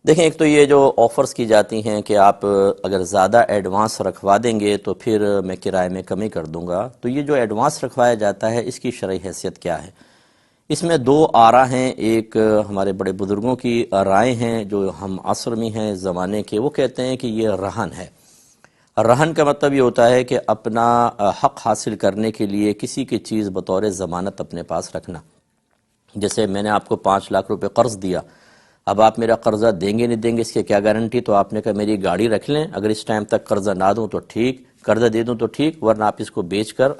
دیکھیں، ایک تو یہ جو آفرز کی جاتی ہیں کہ آپ اگر زیادہ ایڈوانس رکھوا دیں گے تو پھر میں کرائے میں کمی کر دوں گا، تو یہ جو ایڈوانس رکھوایا جاتا ہے اس کی شرعی حیثیت کیا ہے؟ اس میں دو آراء ہیں۔ ایک ہمارے بڑے بزرگوں کی رائے ہیں جو ہم عصر میں ہیں زمانے کے، وہ کہتے ہیں کہ یہ رہن ہے۔ رہن کا مطلب یہ ہوتا ہے کہ اپنا حق حاصل کرنے کے لیے کسی کی چیز بطور ضمانت اپنے پاس رکھنا۔ جیسے میں نے آپ کو 5 لاکھ روپے قرض دیا، اب آپ میرا قرضہ دیں گے نہیں دیں گے اس کی کیا گارنٹی؟ تو آپ نے کہا میری گاڑی رکھ لیں، اگر اس ٹائم تک قرضہ نہ دوں تو ٹھیک، قرضہ دے دوں تو ٹھیک، ورنہ آپ اس کو بیچ کر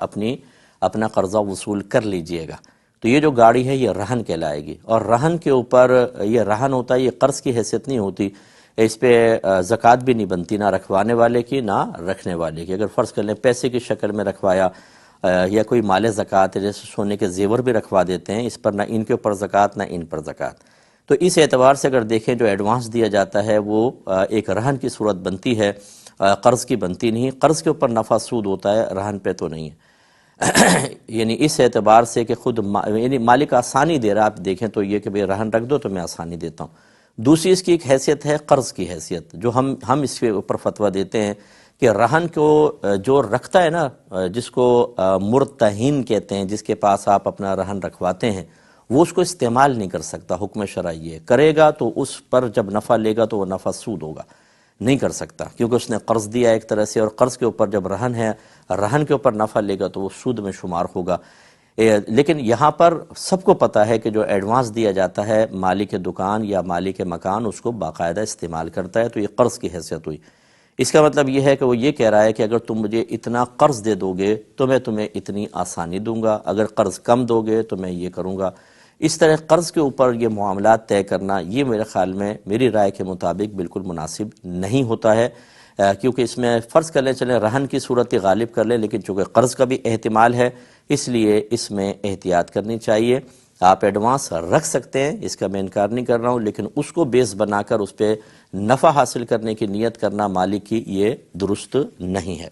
اپنا قرضہ وصول کر لیجئے گا۔ تو یہ جو گاڑی ہے یہ رہن کہلائے گی، اور رہن کے اوپر یہ رہن ہوتا ہے، یہ قرض کی حیثیت نہیں ہوتی، اس پہ زکوٰۃ بھی نہیں بنتی، نہ رکھوانے والے کی نہ رکھنے والے کی۔ اگر فرض کر لیں پیسے کی شکل میں رکھوایا یا کوئی مال زکوٰۃ ہے، جیسے سونے کے زیور بھی رکھوا دیتے ہیں، اس پر نہ ان کے اوپر زکوٰۃ نہ ان پر زکوٰۃ۔ تو اس اعتبار سے اگر دیکھیں جو ایڈوانس دیا جاتا ہے وہ ایک رہن کی صورت بنتی ہے، قرض کی بنتی نہیں۔ قرض کے اوپر نفع سود ہوتا ہے، رہن پہ تو نہیں ہے۔ یعنی اس اعتبار سے کہ خود یعنی مالک آسانی دے رہا، آپ دیکھیں تو یہ کہ بھئی رہن رکھ دو تو میں آسانی دیتا ہوں۔ دوسری اس کی ایک حیثیت ہے قرض کی حیثیت، جو ہم اس کے اوپر فتویٰ دیتے ہیں کہ رہن کو جو رکھتا ہے نا، جس کو مرتہن کہتے ہیں، جس کے پاس آپ اپنا رہن رکھواتے ہیں، وہ اس کو استعمال نہیں کر سکتا۔ حکم شرعی ہے کرے گا تو اس پر جب نفع لے گا تو وہ نفع سود ہوگا، نہیں کر سکتا، کیونکہ اس نے قرض دیا ایک طرح سے، اور قرض کے اوپر جب رہن ہے، رہن کے اوپر نفع لے گا تو وہ سود میں شمار ہوگا۔ لیکن یہاں پر سب کو پتہ ہے کہ جو ایڈوانس دیا جاتا ہے، مالک دکان یا مالک مکان اس کو باقاعدہ استعمال کرتا ہے، تو یہ قرض کی حیثیت ہوئی۔ اس کا مطلب یہ ہے کہ وہ یہ کہہ رہا ہے کہ اگر تم مجھے اتنا قرض دے دو گے تو میں تمہیں اتنی آسانی دوں گا، اگر قرض کم دو گے تو میں یہ کروں گا۔ اس طرح قرض کے اوپر یہ معاملات طے کرنا، یہ میرے خیال میں، میری رائے کے مطابق بالکل مناسب نہیں ہوتا ہے، کیونکہ اس میں فرض کر لیں چلیں رہن کی صورت غالب کر لیں، لیکن چونکہ قرض کا بھی احتمال ہے، اس لیے اس میں احتیاط کرنی چاہیے۔ آپ ایڈوانس رکھ سکتے ہیں، اس کا میں انکار نہیں کر رہا ہوں، لیکن اس کو بیس بنا کر اس پہ نفع حاصل کرنے کی نیت کرنا مالک کی، یہ درست نہیں ہے۔